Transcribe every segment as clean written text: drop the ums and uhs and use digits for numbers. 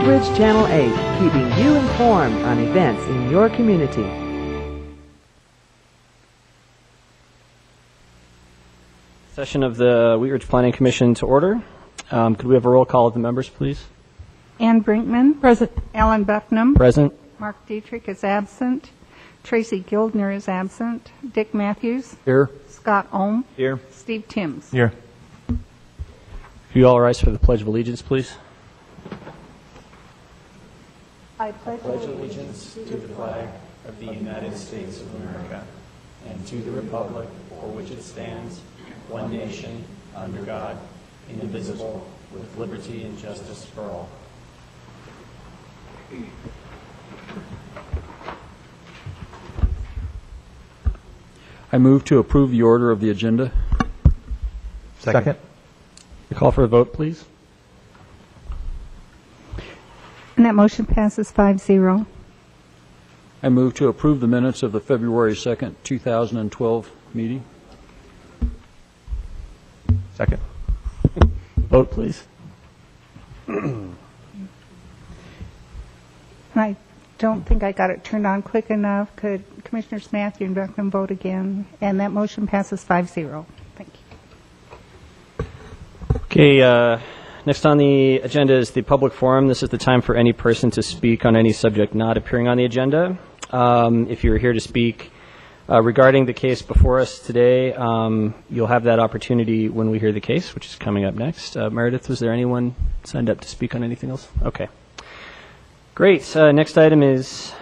Bridge Channel 8, keeping you informed on events in your community. Session of the Wheat Ridge Planning Commission to order. Could we have a roll call of the members, please? Ann Brinkman. Present. Alan Bucknam. Present. Mark Dietrich is absent. Tracy Gildner is absent. Dick Matthews. Here. Scott Ohm. Here. Steve Timms. Here. Could you all rise for the Pledge of Allegiance, please? I pledge allegiance to the flag of the United States of America and to the republic for which it stands, one nation, under God, indivisible, with liberty and justice for all. I move to approve the order of the agenda. Second. The call for a vote, please. And that motion passes 5-0. I move to approve the minutes of the February 2nd, 2012 meeting. Second. Vote, please. And I don't think I got it turned on quick enough. Could Commissioners Matthew and Bucknam vote again? And that motion passes 5-0. Thank you. Okay, next on the agenda is the public forum. This is the time for any person to speak on any subject not appearing on the agenda. If you're here to speak regarding the case before us today, you'll have that opportunity when we hear the case, which is coming up next. Meredith, was there anyone signed up to speak on anything else? Okay. Great. Next item is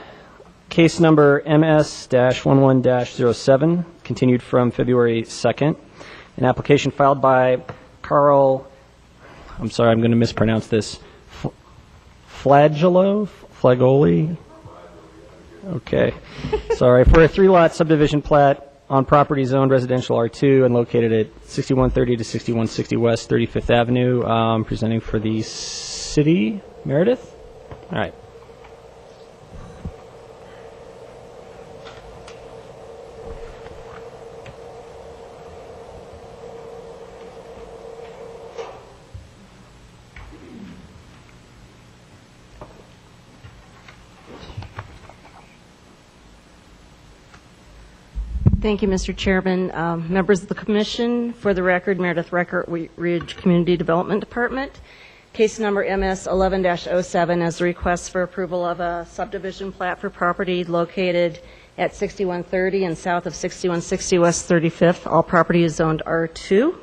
case number MS-11-07, continued from February 2nd. An application filed by Carl, I'm sorry, I'm going to mispronounce this, Flagoli? Okay. Sorry. For a 3-lot subdivision plat on property zoned residential R2 and located at 6130 to 6160 West 35th Avenue, presenting for the city. Meredith? All right. Thank you, Mr. Chairman. Members of the Commission, for the record, Meredith Reckert, Wheat Ridge Community Development Department. Case number MS-11-07 as a request for approval of a subdivision plat for property located at 6130 and south of 6160 West 35th. All property is zoned R2.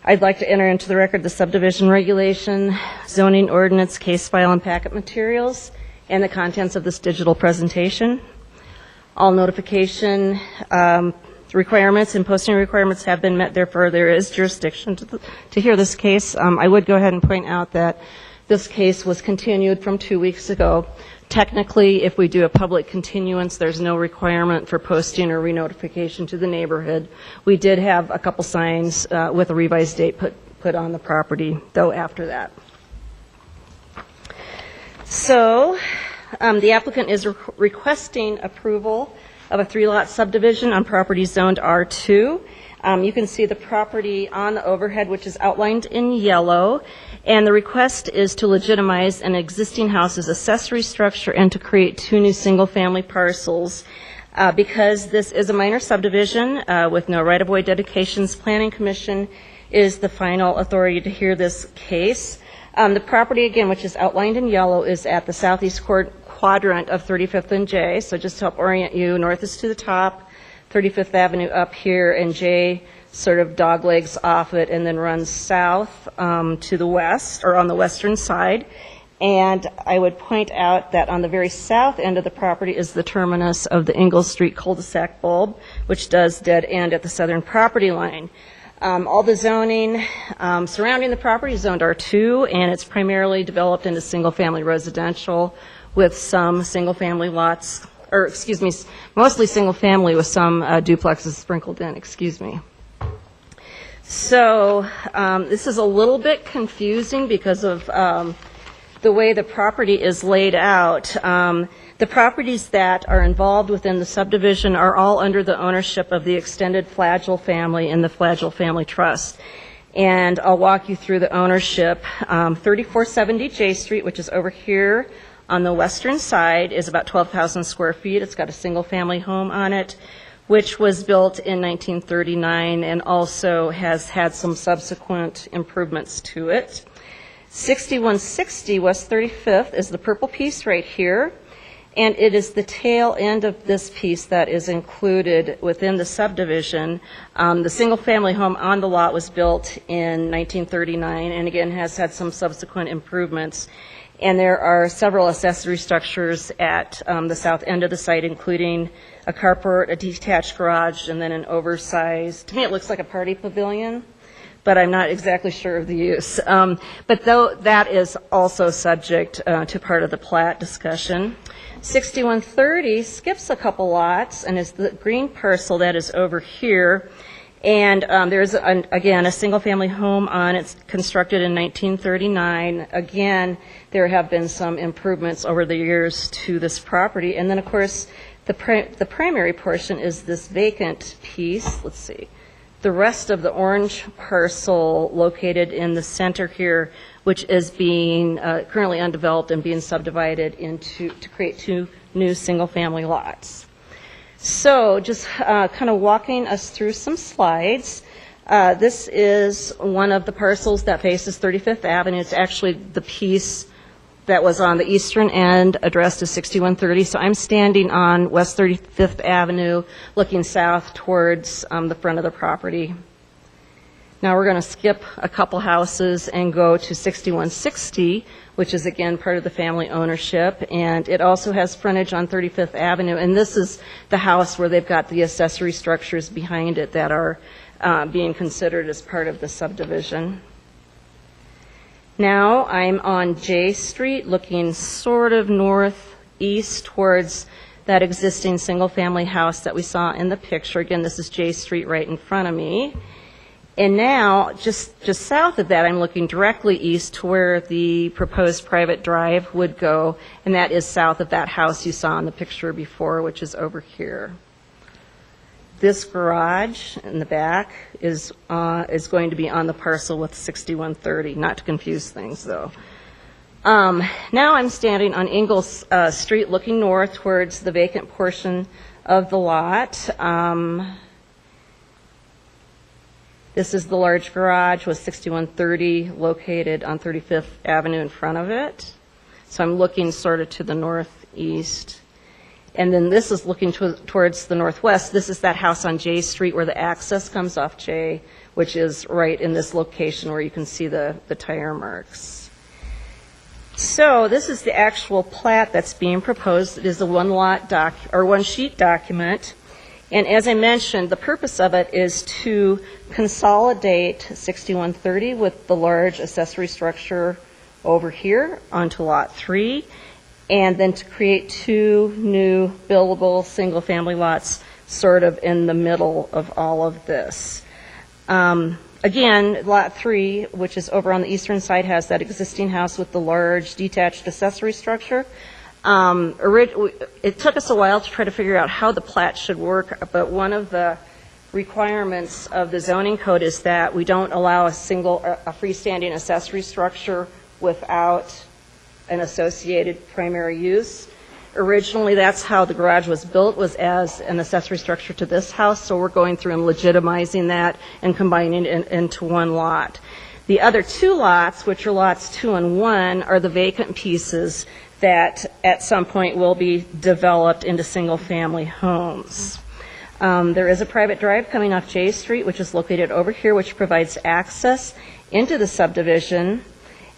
I'd like to enter into the record the subdivision regulation, zoning ordinance, case file, and packet materials, and the contents of this digital presentation. All notification requirements and posting requirements have been met. Therefore, there is jurisdiction to hear this case. I would go ahead and point out that this case was continued from 2 weeks ago. Technically, if we do a public continuance, there's no requirement for posting or re-notification to the neighborhood. We did have a couple signs with a revised date put on the property, though, after that. So, the applicant is requesting approval of a 3-lot subdivision on property zoned R2. You can see the property on the overhead, which is outlined in yellow, and the request is to legitimize an existing house's accessory structure and to create 2 new single-family parcels. Because this is a minor subdivision with no right-of-way dedications, Planning Commission is the final authority to hear this case. The property, again, which is outlined in yellow, is at the southeast quadrant of 35th and J. So just to help orient you, north is to the top, 35th Avenue up here, and J sort of doglegs off it and then runs south to the west, or on the western side. And I would point out that on the very south end of the property is the terminus of the Ingalls Street cul-de-sac bulb, which does dead end at the southern property line. All the zoning surrounding the property is zoned R2, and it's primarily developed into single-family residential with some single-family lots, or excuse me, mostly single-family with some duplexes sprinkled in, excuse me. So this is a little bit confusing because of the way the property is laid out. The properties that are involved within the subdivision are all under the ownership of the extended Flagel family and the Flagel Family Trust. And I'll walk you through the ownership. 3470 J Street, which is over here on the western side, is about 12,000 square feet. It's got a single-family home on it, which was built in 1939 and also has had some subsequent improvements to it. 6160 West 35th is the purple piece right here, and it is the tail end of this piece that is included within the subdivision. The single-family home on the lot was built in 1939 and again has had some subsequent improvements. And there are several accessory structures at the south end of the site, including a carport, a detached garage, and then an oversized, to me it looks like a party pavilion, but I'm not exactly sure of the use. But though that is also subject to part of the plat discussion. 6130 skips a couple lots and is the green parcel that is over here. And there's, again, a single-family home on it. It's constructed in 1939. Again, there have been some improvements over the years to this property. And then, of course, the primary portion is this vacant piece. Let's see. The rest of the orange parcel located in the center here, which is being currently undeveloped and being subdivided to create 2 new single-family lots. So just kind of walking us through some slides. This is one of the parcels that faces 35th Avenue. It's actually the piece that was on the eastern end addressed as 6130. So I'm standing on West 35th Avenue looking south towards the front of the property. Now we're going to skip a couple houses and go to 6160, which is again part of the family ownership, and it also has frontage on 35th Avenue, and this is the house where they've got the accessory structures behind it that are being considered as part of the subdivision. Now I'm on J Street looking sort of northeast towards that existing single-family house that we saw in the picture. Again, this is J Street right in front of me. And now, just south of that, I'm looking directly east to where the proposed private drive would go, and that is south of that house you saw in the picture before, which is over here. This garage in the back is going to be on the parcel with 6130, not to confuse things, though. Now I'm standing on Ingalls Street looking north towards the vacant portion of the lot. This is the large garage with 6130 located on 35th Avenue in front of it. So I'm looking sort of to the northeast. And then this is looking towards the northwest. This is that house on J Street where the access comes off J, which is right in this location where you can see the tire marks. So this is the actual plat that's being proposed. It is a one-sheet document. And as I mentioned, the purpose of it is to consolidate 6130 with the large accessory structure over here onto Lot 3, and then to create 2 new buildable single-family lots sort of in the middle of all of this. Again, Lot 3, which is over on the eastern side, has that existing house with the large detached accessory structure. It took us a while to try to figure out how the plat should work, but one of the requirements of the zoning code is that we don't allow a freestanding accessory structure without an associated primary use. Originally, that's how the garage was built, was as an accessory structure to this house, so we're going through and legitimizing that and combining it into one lot. The other 2 lots, which are lots 2 and 1, are the vacant pieces that at some point will be developed into single-family homes. There is a private drive coming off J Street, which is located over here, which provides access into the subdivision.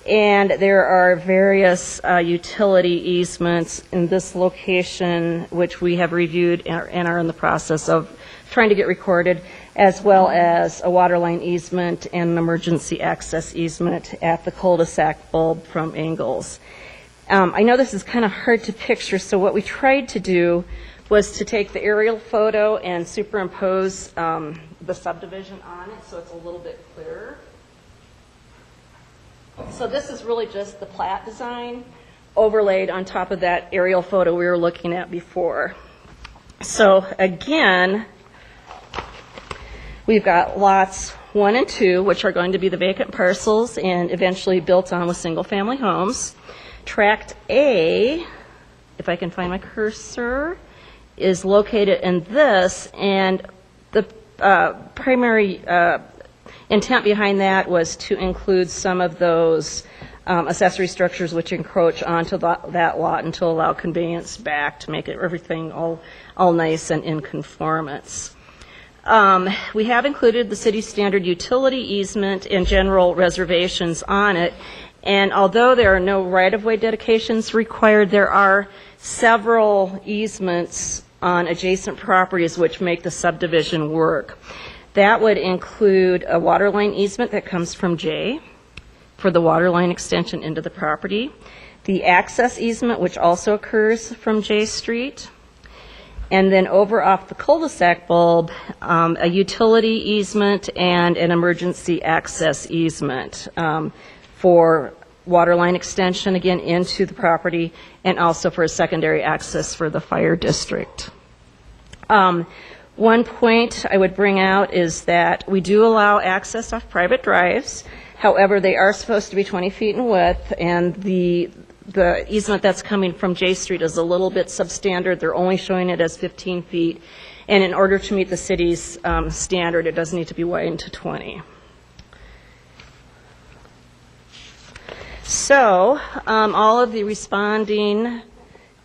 And there are various utility easements in this location, which we have reviewed and are in the process of trying to get recorded, as well as a water line easement and an emergency access easement at the cul-de-sac bulb from Ingalls. I know this is kind of hard to picture, so what we tried to do was to take the aerial photo and superimpose the subdivision on it so it's a little bit clearer. So this is really just the plat design overlaid on top of that aerial photo we were looking at before. So again, we've got lots 1 and 2, which are going to be the vacant parcels and eventually built on with single-family homes. Tract A, if I can find my cursor, is located in this, and the primary intent behind that was to include some of those accessory structures which encroach onto that lot and to allow conveyance back to make everything all nice and in conformance. We have included the city standard utility easement and general reservations on it, and although there are no right-of-way dedications required, there are several easements on adjacent properties which make the subdivision work. That would include a water line easement that comes from J for the water line extension into the property, the access easement, which also occurs from J Street, and then over off the cul-de-sac bulb, a utility easement and an emergency access easement for water line extension, again, into the property, and also for a secondary access for the fire district. One point I would bring out is that we do allow access off private drives. However, they are supposed to be 20 feet in width, and the easement that's coming from J Street is a little bit substandard. They're only showing it as 15 feet. And in order to meet the city's standard, it does need to be widened to 20. So all of the responding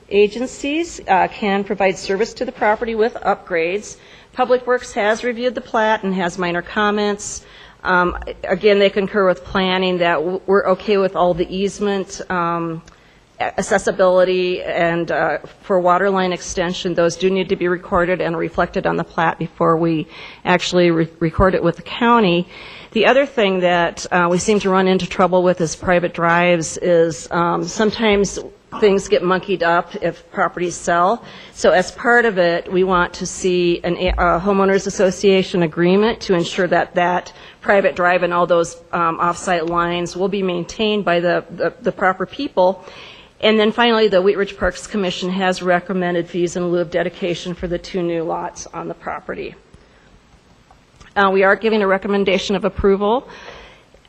agencies can provide service to the property with upgrades. Public Works has reviewed the plat and has minor comments. Again, they concur with planning that we're okay with all the easement, accessibility, and for water line extension, those do need to be recorded and reflected on the plat before we actually record it with the county. The other thing that we seem to run into trouble with as private drives is sometimes things get monkeyed up if properties sell. So as part of it, we want to see a homeowners association agreement to ensure that that private drive and all those off-site lines will be maintained by the proper people. And then finally, the Wheat Ridge Parks Commission has recommended fees in lieu of dedication for the 2 new lots on the property. We are giving a recommendation of approval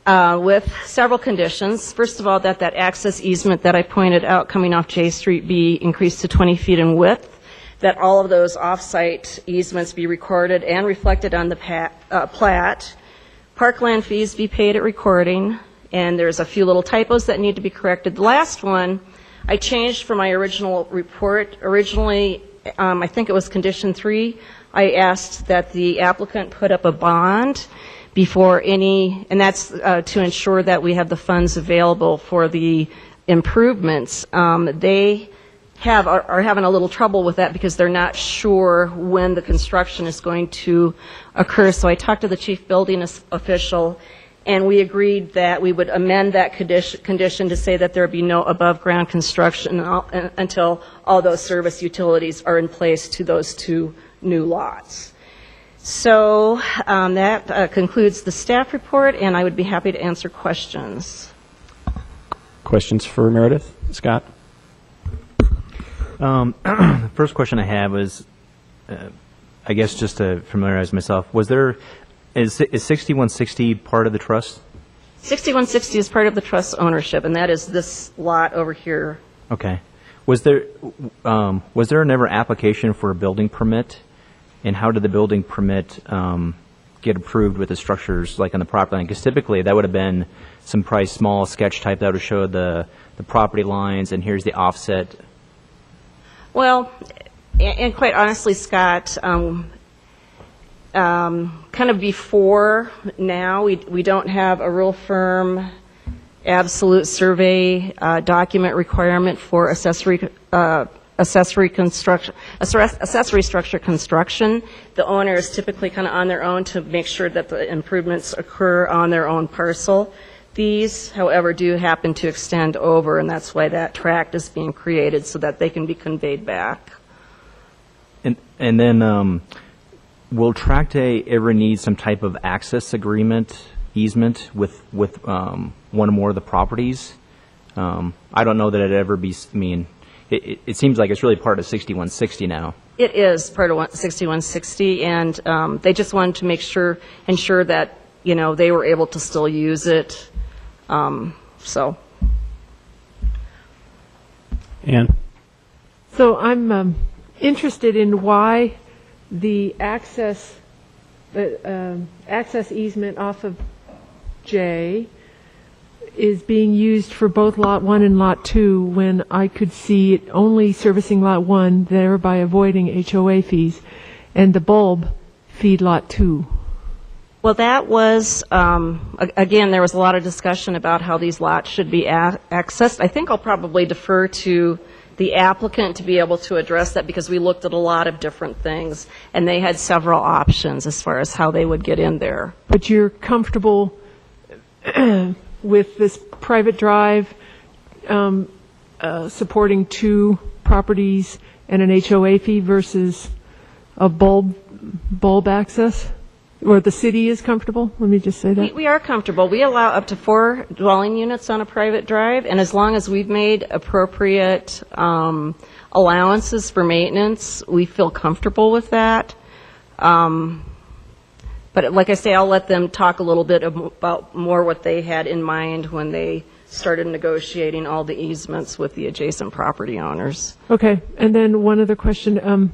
with several conditions. First of all, that access easement that I pointed out coming off J Street be increased to 20 feet in width, that all of those off-site easements be recorded and reflected on the plat, parkland fees be paid at recording, and there's a few little typos that need to be corrected. The last one I changed from my original report. Originally, I think it was condition 3, I asked that the applicant put up a bond before any, and that's to ensure that we have the funds available for the improvements. They are having a little trouble with that because they're not sure when the construction is going to occur. So I talked to the chief building official, and we agreed that we would amend that condition to say that there be no above-ground construction until all those service utilities are in place to those 2 new lots. So that concludes the staff report, and I would be happy to answer questions. Questions for Meredith? Scott? The first question I have is, I guess just to familiarize myself, is 6160 part of the trust? 6160 is part of the trust ownership, and that is this lot over here. Okay. Was there never application for a building permit? And how did the building permit get approved with the structures like on the property line? Because typically that would have been some probably small sketch type that would have showed the property lines and here's the offset. Well, and quite honestly, Scott, kind of before now, we don't have a real firm absolute survey document requirement for accessory structure construction. The owner is typically kind of on their own to make sure that the improvements occur on their own parcel. These, however, do happen to extend over, and that's why that tract is being created so that they can be conveyed back. And then will Tract A ever need some type of access easement with one or more of the properties? I don't know that it'd ever be, it seems like it's really part of 6160 now. It is part of 6160, and they just wanted to ensure that they were able to still use it. So. Ann? So I'm interested in why the access easement off of J is being used for both Lot 1 and Lot 2 when I could see it only servicing Lot 1, thereby avoiding HOA fees, and the bulb feed Lot 2. Well, that was, again, there was a lot of discussion about how these lots should be accessed. I think I'll probably defer to the applicant to be able to address that because we looked at a lot of different things, and they had several options as far as how they would get in there. But you're comfortable with this private drive supporting 2 properties and an HOA fee versus a bulb access? Or the city is comfortable? Let me just say that. We are comfortable. We allow up to 4 dwelling units on a private drive, and as long as we've made appropriate allowances for maintenance, we feel comfortable with that. But like I say, I'll let them talk a little bit about more what they had in mind when they started negotiating all the easements with the adjacent property owners. Okay, and then one other question.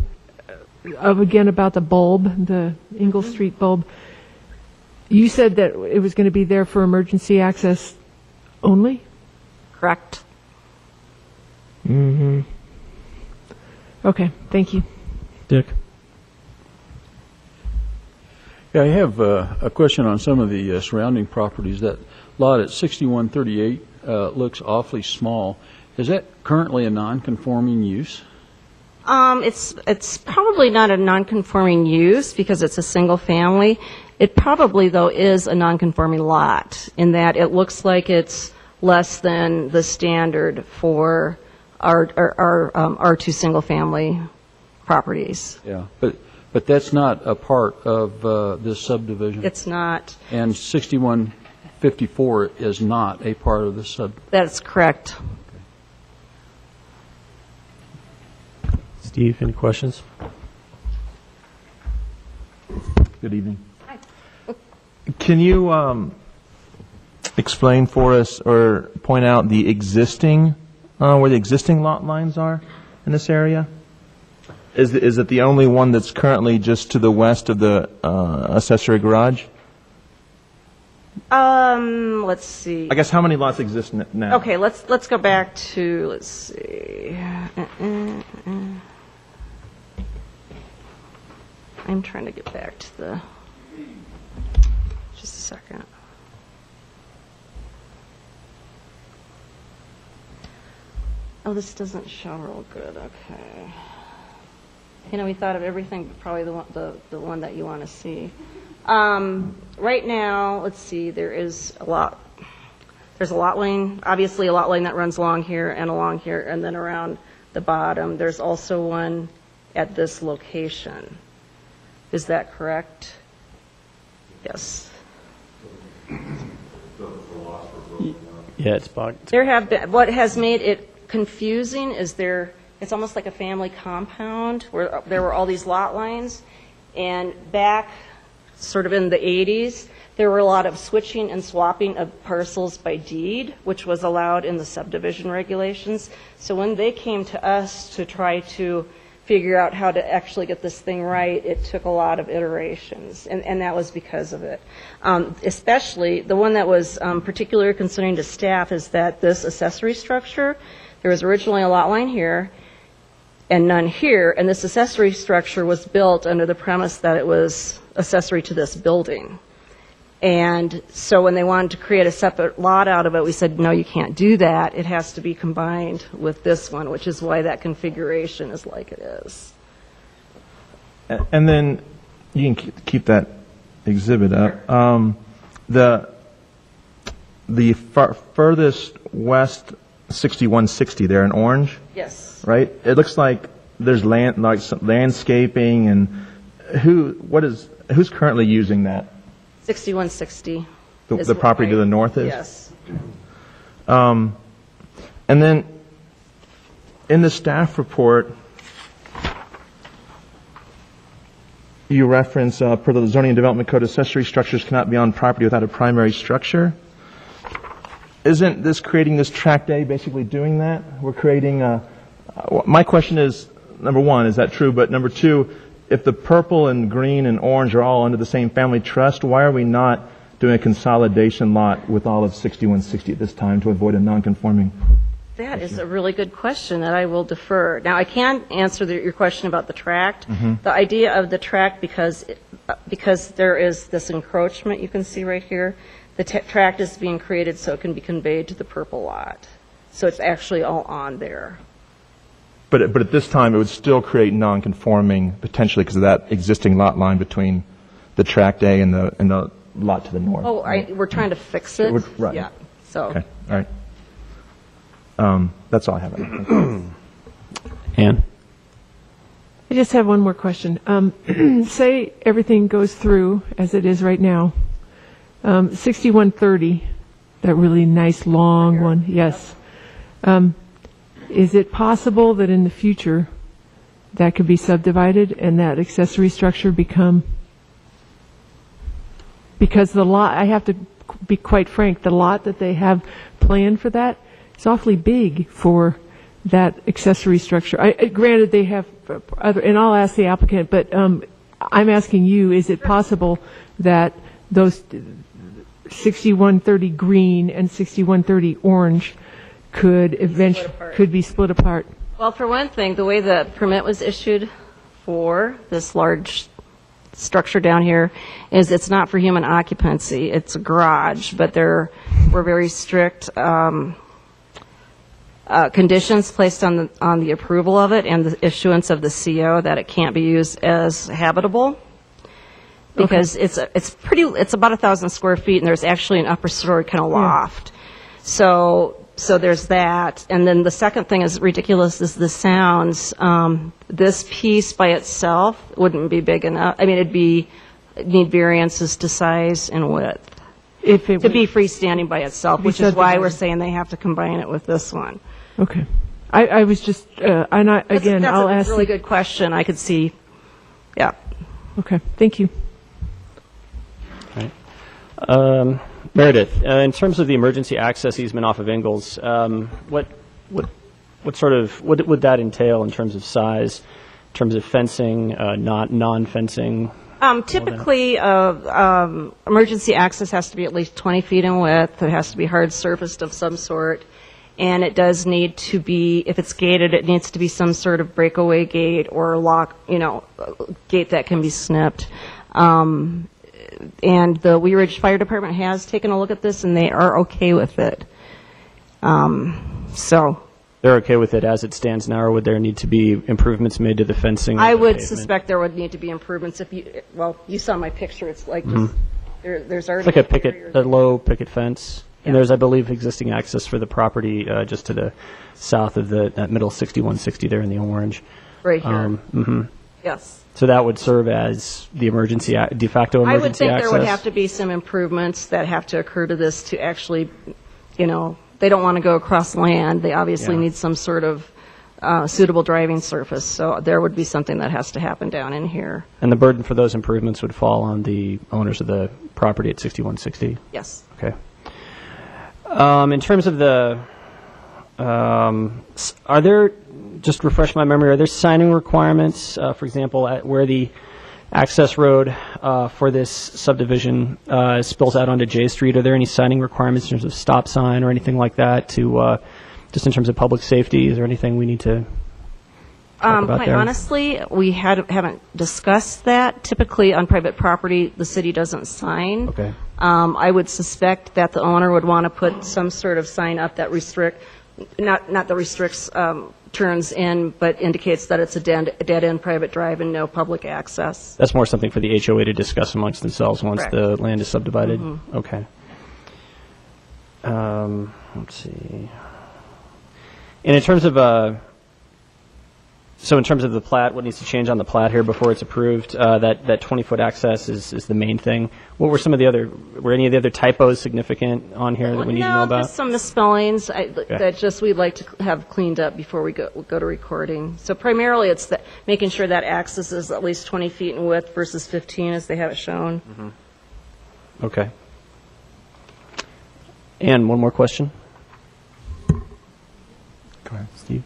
Again about the bulb, the Ingle Street bulb. You said that it was going to be there for emergency access only? Correct. Mm-hmm. Okay, thank you. Dick? Yeah, I have a question on some of the surrounding properties. That lot at 6138 looks awfully small. Is that currently a non-conforming use? It's probably not a non-conforming use because it's a single family. It probably, though, is a non-conforming lot in that it looks like it's less than the standard for our R2 single family properties. Yeah, but that's not a part of this subdivision. It's not. And 6154 is not a part of this subdivision. That's correct. Steve, any questions? Good evening. Hi. Can you explain for us or point out the existing, where the existing lot lines are in this area? Is it the only one that's currently just to the west of the accessory garage? Let's see. I guess how many lots exist now? Okay, let's go back to, let's see. I'm trying to get back to the, just a second. Oh, this doesn't show real good, okay. We thought of everything, but probably the one that you want to see. Right now, let's see, there's a lot line, obviously a lot line that runs along here, and then around the bottom. There's also one at this location. Is that correct? Yes. Yeah, it's bugged. There have been, what has made it confusing is it's almost like a family compound where there were all these lot lines, and back sort of in the 80s, there were a lot of switching and swapping of parcels by deed, which was allowed in the subdivision regulations. So when they came to us to try to figure out how to actually get this thing right, it took a lot of iterations, and that was because of it. Especially, the one that was particularly concerning to staff is that this accessory structure, there was originally a lot line here and none here, and this accessory structure was built under the premise that it was accessory to this building. And so when they wanted to create a separate lot out of it, we said, no, you can't do that. It has to be combined with this one, which is why that configuration is like it is. And then you can keep that exhibit up. The furthest west 6160 there in orange. Yes. Right. It looks like there's landscaping and who's currently using that? 6160. The property to the north is? Yes. And then in the staff report, you reference, per the Zoning and Development Code, accessory structures cannot be on property without a primary structure. Isn't this creating this Tract A basically doing that? We're creating my question is, number one, is that true? But number two, if the purple and green and orange are all under the same family trust, why are we not doing a consolidation lot with all of 6160 at this time to avoid a non-conforming? That is a really good question that I will defer. Now, I can answer your question about the tract. The idea of the tract, because there is this encroachment you can see right here, the tract is being created so it can be conveyed to the purple lot. So it's actually all on there. But at this time, it would still create non-conforming potentially because of that existing lot line between the Tract A and the lot to the north. Oh, we're trying to fix it? Right. Yeah, so. Okay, all right. That's all I have. Ann? I just have one more question. Say everything goes through as it is right now. 6130, that really nice long one, yes. Is it possible that in the future that could be subdivided and that accessory structure become, because the lot, I have to be quite frank, the lot that they have planned for that is awfully big for that accessory structure. Granted, they have other, and I'll ask the applicant, but I'm asking you, is it possible that those 6130 green and 6130 orange could be split apart? Well, for one thing, the way the permit was issued for this large structure down here is it's not for human occupancy. It's a garage, but there were very strict conditions placed on the approval of it and the issuance of the CO that it can't be used as habitable. Because it's about 1,000 square feet, and there's actually an upper story kind of loft. So there's that. And then the second thing, as ridiculous as this sounds, this piece by itself wouldn't be big enough. I mean, it'd need variances to size and width to be freestanding by itself, which is why we're saying they have to combine it with this one. Okay. I was just, and I'll ask. That's a really good question. I could see, yeah. Okay, thank you. Meredith, in terms of the emergency access easement off of Ingalls, what would that entail in terms of size, in terms of fencing, non-fencing? Typically, emergency access has to be at least 20 feet in width. It has to be hard surfaced of some sort. And it does need to be, if it's gated, it needs to be some sort of breakaway gate or lock, gate that can be snipped. And the Wheat Ridge Fire Department has taken a look at this, and they are okay with it. So they're okay with it as it stands now, or would there need to be improvements made to the fencing? I would suspect there would need to be improvements. You saw my picture. It's like just, there's already it's like a low picket fence. And there's, I believe, existing access for the property just to the south of that middle 6160 there in the orange. Right here. Yes. So that would serve as the de facto emergency access? I would think there would have to be some improvements that have to occur to this to actually, they don't want to go across land. They obviously need some sort of suitable driving surface. So there would be something that has to happen down in here. And the burden for those improvements would fall on the owners of the property at 6160? Yes. Okay. In terms of are there, just refresh my memory, are there signing requirements, for example, where the access road for this subdivision spills out onto J Street? Are there any signing requirements in terms of stop sign or anything like that just in terms of public safety? Is there anything we need to talk about quite there? Honestly, we haven't discussed that. Typically, on private property, the city doesn't sign. Okay. I would suspect that the owner would want to put some sort of sign up that not that restricts turns in, but indicates that it's a dead-end private drive and no public access. That's more something for the HOA to discuss amongst themselves once Correct. the land is subdivided? Okay. Let's see. And in terms of So in terms of the plat, what needs to change on the plat here before it's approved? That 20-foot access is the main thing. What were were any of the other typos significant on here that we need to know No, about? just some misspellings that just we'd like to have cleaned up before we go to recording. So primarily, it's making sure that access is at least 20 feet in width versus 15 as they have it shown. Okay. And one more question. Go ahead, Steve.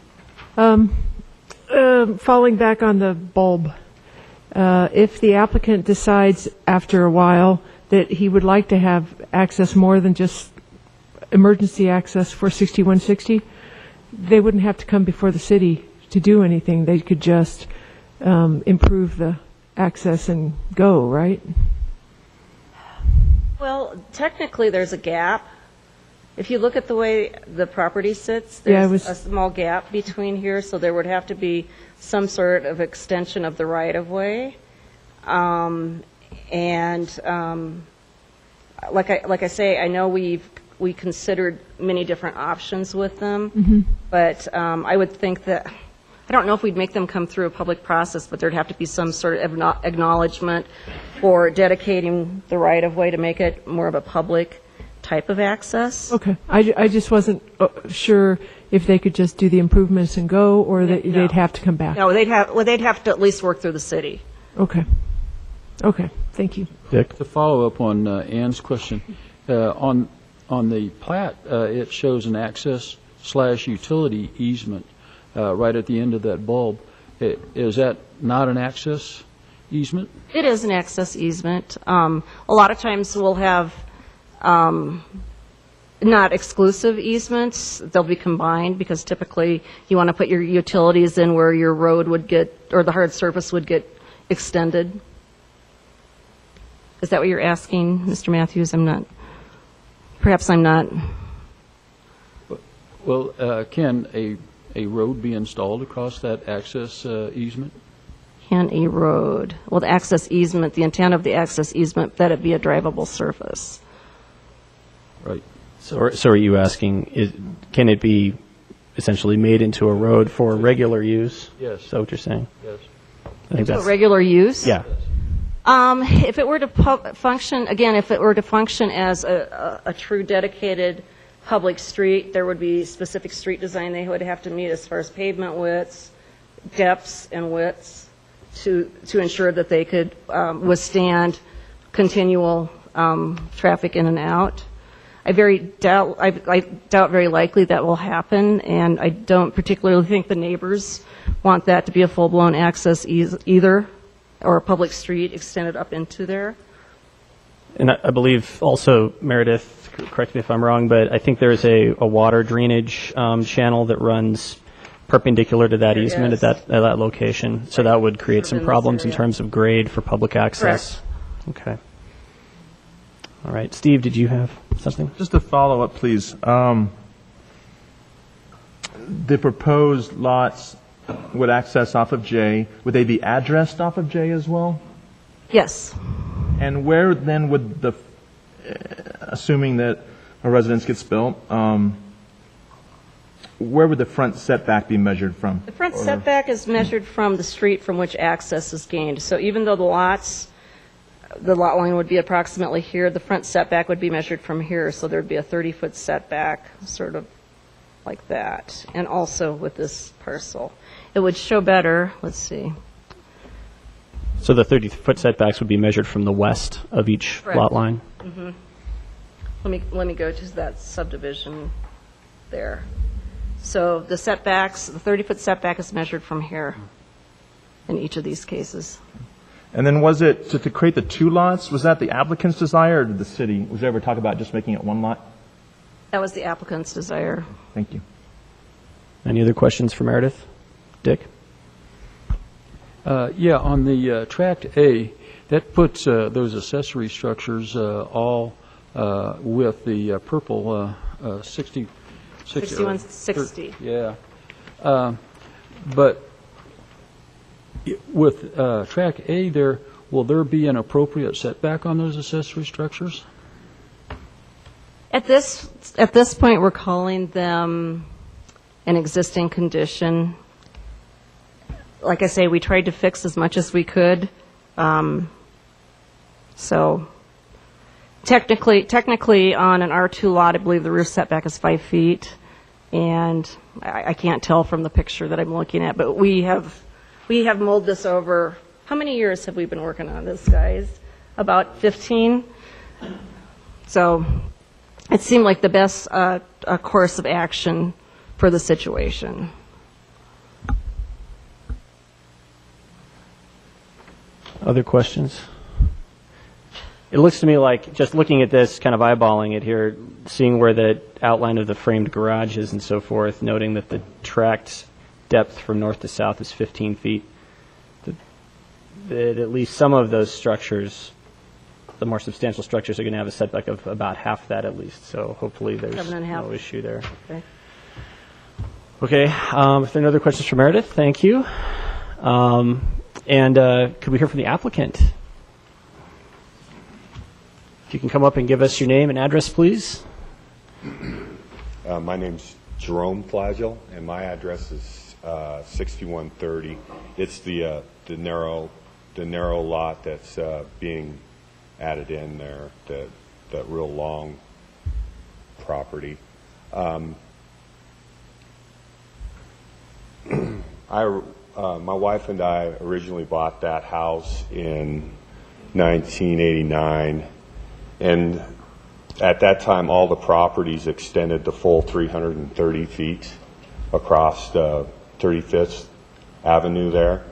Falling back on the bulb, if the applicant decides after a while that he would like to have access more than just emergency access for 6160, they wouldn't have to come before the city to do anything. They could just improve the access and go, right? Well, technically, there's a gap. If you look at the way the property sits, there's a small gap between here, so there would have to be some sort of extension of the right-of-way. Like I say, I know we considered many different options with them, but I would think that, I don't know if we'd make them come through a public process, but there'd have to be some sort of acknowledgement for dedicating the right-of-way to make it more of a public type of access. Okay. I just wasn't sure if they could just do the improvements and go, or that they'd have to come back. No, they'd have to at least work through the city. Okay. Okay. Thank you. Dick? To follow up on Ann's question, on the plat, it shows an access/utility easement right at the end of that bulb. Is that not an access easement? It is an access easement. A lot of times we'll have not exclusive easements. They'll be combined because typically you want to put your utilities in where your road would get, or the hard surface would get extended. Is that what you're asking, Mr. Matthews? Perhaps I'm not. Well, can a road be installed across that access easement? Can a road, well, the access easement, the intent of the access easement, that it be a drivable surface. Right. So are you asking, can it be essentially made into a road for regular use? Yes. Is that what you're saying? Yes. I think that's, Regular use? yeah. If it were to function, again, if it were to function as a true dedicated public street, there would be specific street design they would have to meet as far as pavement widths, depths, and widths to ensure that they could withstand continual traffic in and out. I doubt very likely that will happen, and I don't particularly think the neighbors want that to be a full-blown access either, or a public street extended up into there. And I believe also, Meredith, correct me if I'm wrong, but I think there's a water drainage channel that runs perpendicular to that easement at that location. So that would create some problems in terms of grade for public access. Correct. Okay. All right. Steve, did you have something? Just a follow-up, please. The proposed lots would access off of J. Would they be addressed off of J as well? Yes. And where then would assuming that a residence gets built, where would the front setback be measured from? The front setback is measured from the street from which access is gained. So even though the lot line would be approximately here, the front setback would be measured from here. So there would be a 30-foot setback, sort of like that. And also with this parcel. It would show better. Let's see. So the 30-foot setbacks would be measured from the west of each lot line? Mm-hmm. Let me go to that subdivision there. So the setbacks, the 30-foot setback is measured from here in each of these cases. And then was it, to create the two lots, was that the applicant's desire or did the city, was there ever talk about just making it one lot? That was the applicant's desire. Thank you. Any other questions for Meredith? Dick? Yeah, on the Tract A, that puts those accessory structures all with the purple 6160. Yeah. But with Tract A there, will there be an appropriate setback on those accessory structures? At this point, we're calling them an existing condition. like I say, we tried to fix as much as we could. So technically on an R2 lot, I believe the roof setback is 5 feet. And I can't tell from the picture that I'm looking at, but we have mulled this over. How many years have we been working on this, guys? About 15. So it seemed like the best course of action for the situation. Other questions? It looks to me like, just looking at this, kind of eyeballing it here, seeing where the outline of the framed garage is and so forth, noting that the tracked depth from north to south is 15 feet, that at least some of those structures, the more substantial structures, are going to have a setback of about half that at least. So hopefully there's 7.5. no issue there. Okay. Okay. If there are no other questions for Meredith, thank you. And could we hear from the applicant? If you can come up and give us your name and address, please. My name's Jerome Flagel, and my address is 6130. It's the narrow lot that's being added in there, that real long property. My wife and I originally bought that house in 1989. And at that time, all the properties extended the full 330 feet across 35th Avenue there.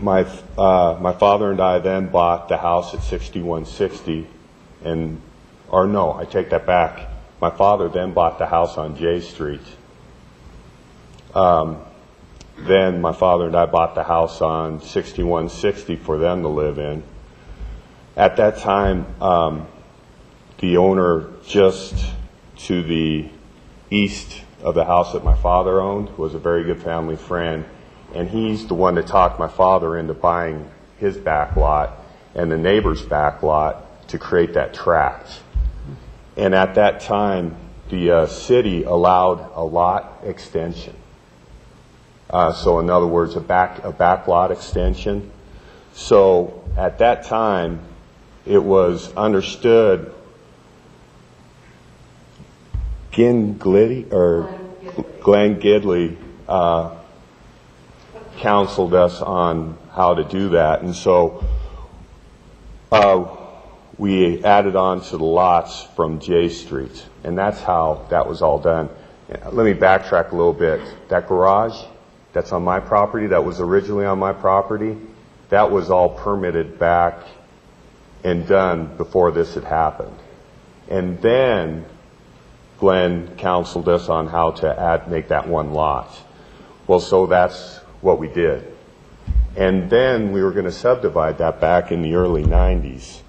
My father and I then bought the house at 6160, I take that back. My father then bought the house on J Street. Then my father and I bought the house on 6160 for them to live in. At that time, the owner just to the east of the house that my father owned was a very good family friend, and he's the one that talked my father into buying his back lot and the neighbor's back lot to create that tract. And at that time, the city allowed a lot extension. So in other words, a back lot extension. So at that time, it was understood Glenn Gidley counseled us on how to do that. And so we added on to the lots from J Street. And that's how that was all done. Let me backtrack a little bit. That garage that's on my property, that was originally on my property, that was all permitted back and done before this had happened. And then Glenn counseled us on how to make that one lot. Well, so that's what we did. And then we were going to subdivide that back in the early 90s.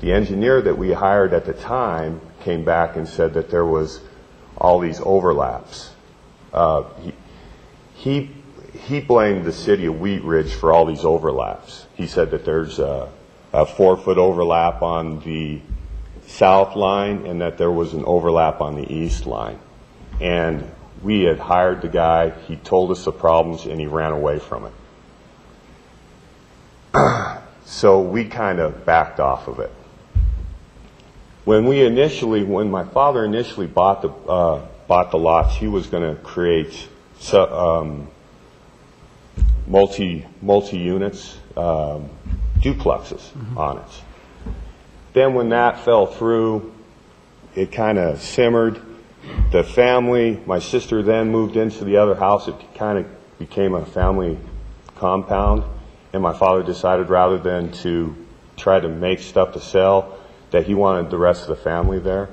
The engineer that we hired at the time came back and said that there was all these overlaps. He blamed the city of Wheat Ridge for all these overlaps. He said that there's a 4-foot overlap on the south line and that there was an overlap on the east line. And we had hired the guy, he told us the problems, and he ran away from it. So we kind of backed off of it. When my father initially bought the lots, he was going to create multi-units, duplexes on it. Then when that fell through, it kind of simmered. The family, my sister then moved into the other house. It kind of became a family compound. And my father decided rather than to try to make stuff to sell, that he wanted the rest of the family there.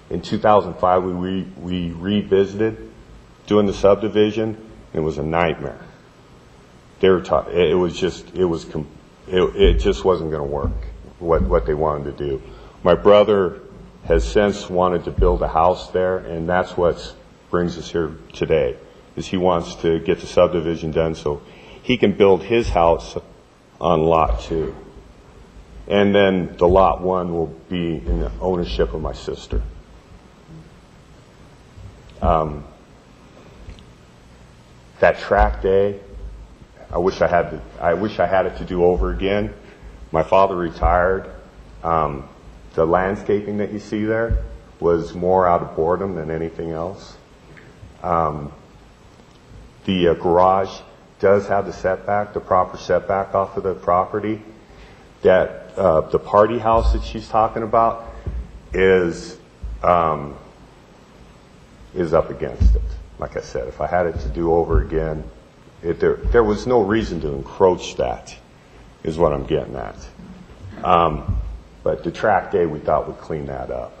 In 2005, we revisited doing the subdivision. It was a nightmare. It just wasn't going to work, what they wanted to do. My brother has since wanted to build a house there, and that's what brings us here today, is he wants to get the subdivision done so he can build his house on lot 2. And then the lot 1 will be in the ownership of my sister. That tract A, I wish I had it to do over again. My father retired. The landscaping that you see there was more out of boredom than anything else. The garage does have the proper setback off of the property. That the party house that she's talking about is up against it. Like I said, if I had it to do over again, there was no reason to encroach that, is what I'm getting at. But the track day, we thought would clean that up.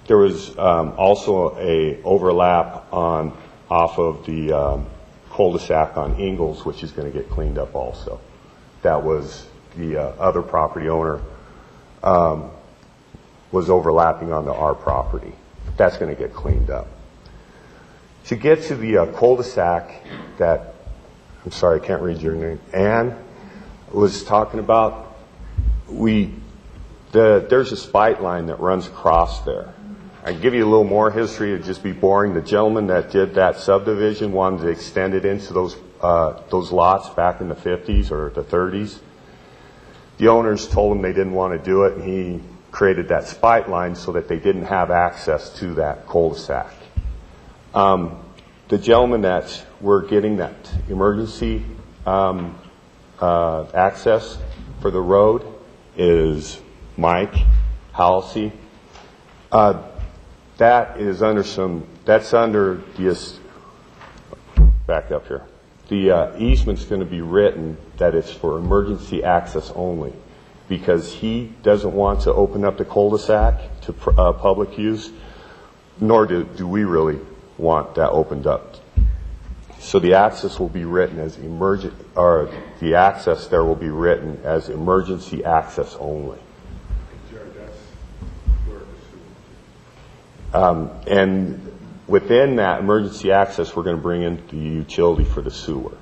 There was also a overlap off of the cul-de-sac on Ingalls, which is going to get cleaned up also. That was the other property owner was overlapping onto our property. That's going to get cleaned up. To get to the cul-de-sac that, I'm sorry, I can't read your name, Ann was talking about, there's a spite line that runs across there. I can give you a little more history. It'd just be boring. The gentleman that did that subdivision wanted to extend it into those lots back in the 50s or the 30s. The owners told him they didn't want to do it, and he created that spite line so that they didn't have access to that cul-de-sac. The gentleman that we're getting that emergency access for the road is Mike Halsey. That's under the, back up here. The easement's going to be written that it's for emergency access only, because he doesn't want to open up the cul-de-sac to public use, nor do we really want that opened up. So the access will be written as the access there will be written as emergency access only. And within that emergency access, we're going to bring in the utility for the sewer.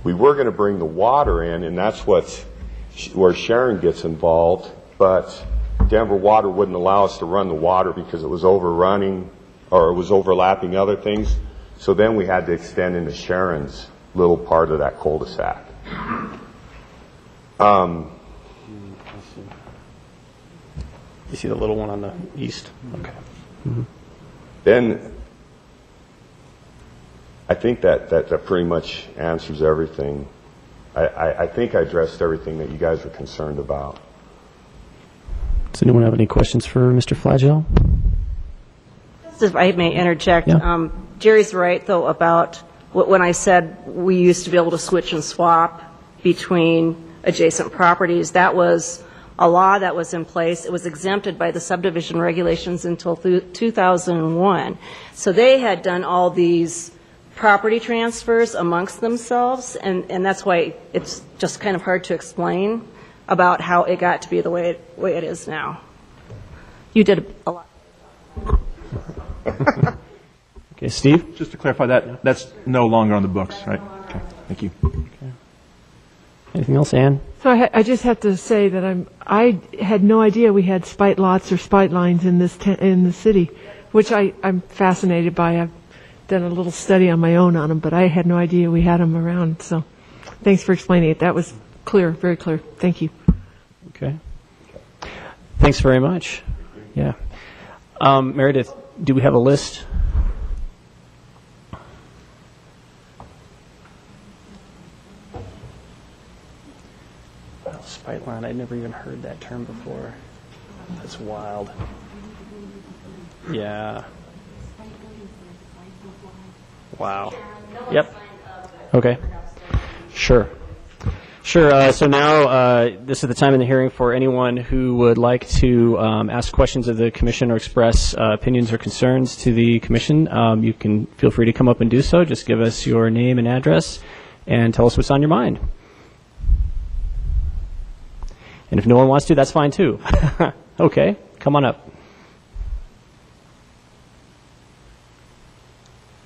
We were going to bring the water in, and that's where Sharon gets involved, but Denver Water wouldn't allow us to run the water because it was overrunning, or it was overlapping other things. So then we had to extend into Sharon's little part of that cul-de-sac. You see the little one on the east? Okay. Mm-hmm. Then I think that pretty much answers everything. I think I addressed everything that you guys were concerned about. Does anyone have any questions for Mr. Flagell? If I may interject, Yeah. Jerry's right, though, about when I said we used to be able to switch and swap between adjacent properties. That was a law that was in place. It was exempted by the subdivision regulations until 2001. So they had done all these property transfers amongst themselves, and that's why it's just kind of hard to explain about how it got to be the way it is now. You did a lot. Okay, Steve? Just to clarify that's no longer on the books, right? Okay, thank you. Okay. Anything else, Ann? So I just have to say that I had no idea we had spite lots or spite lines in the city, which I'm fascinated by. I've done a little study on my own on them, but I had no idea we had them around. So thanks for explaining it. That was clear, very clear. Thank you. Okay. Thanks very much. Yeah. Meredith, do we have a list? Spite line, I'd never even heard that term before. That's wild. Yeah. Wow. Yep. Okay. Sure. So now this is the time in the hearing for anyone who would like to ask questions of the commission or express opinions or concerns to the commission. You can feel free to come up and do so. Just give us your name and address and tell us what's on your mind. And if no one wants to, that's fine too. Okay, come on up.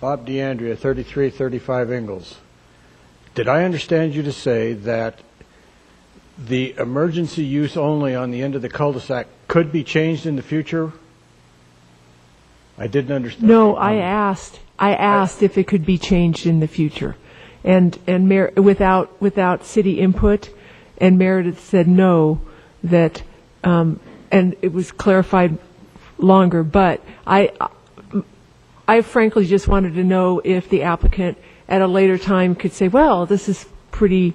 Bob DeAndrea, 3335 Ingalls. Did I understand you to say that the emergency use only on the end of the cul-de-sac could be changed in the future? I didn't understand. No, I asked if it could be changed in the future. without city input, and Meredith said no, that, and it was clarified longer, but I frankly just wanted to know if the applicant at a later time could say, well, this is pretty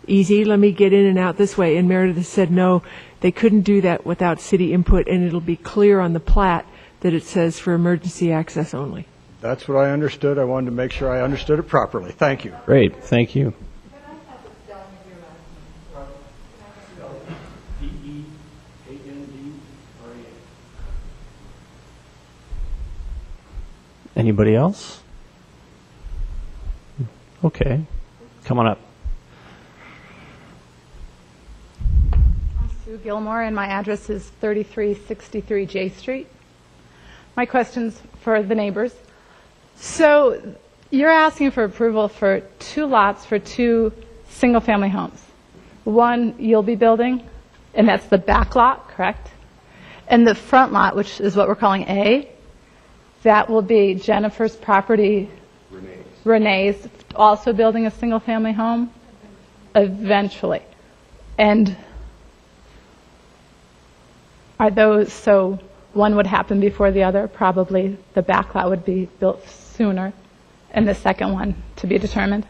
easy, let me get in and out this way, and Meredith said no, they couldn't do that without city input, and it'll be clear on the plat that it says for emergency access only. That's what I understood. I wanted to make sure I understood it properly. Thank you. Great, thank you. Anybody else? Okay, come on up. I'm Sue Gilmore, and my address is 3363 J Street. My question's for the neighbors. So you're asking for approval for 2 lots for 2 single-family homes. One you'll be building, and that's the back lot, correct? And the front lot, which is what we're calling A, that will be Jennifer's property, Renee's, also building a single-family home eventually. And are those, so one would happen before the other? Probably the back lot would be built sooner, and the second one to be determined.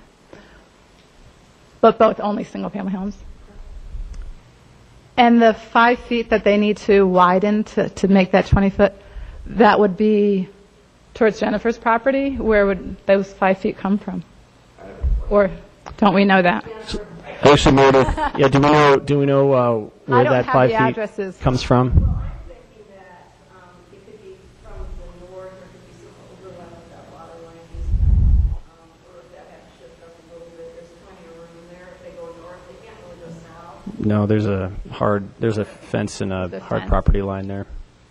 But both only single-family homes. And the 5 feet that they need to widen to make that 20-foot, that would be towards Jennifer's property? Where would those 5 feet come from? Or don't we know that? Actually, Meredith, yeah, do we know where that 5 feet addresses. comes from? I'm thinking that it could be from the north, or it could be some overlap of that water line easement, or if that had to shift up a little bit. There's plenty of room there. If they go north, they can't really go south. No, there's a fence and a hard fence. property line there.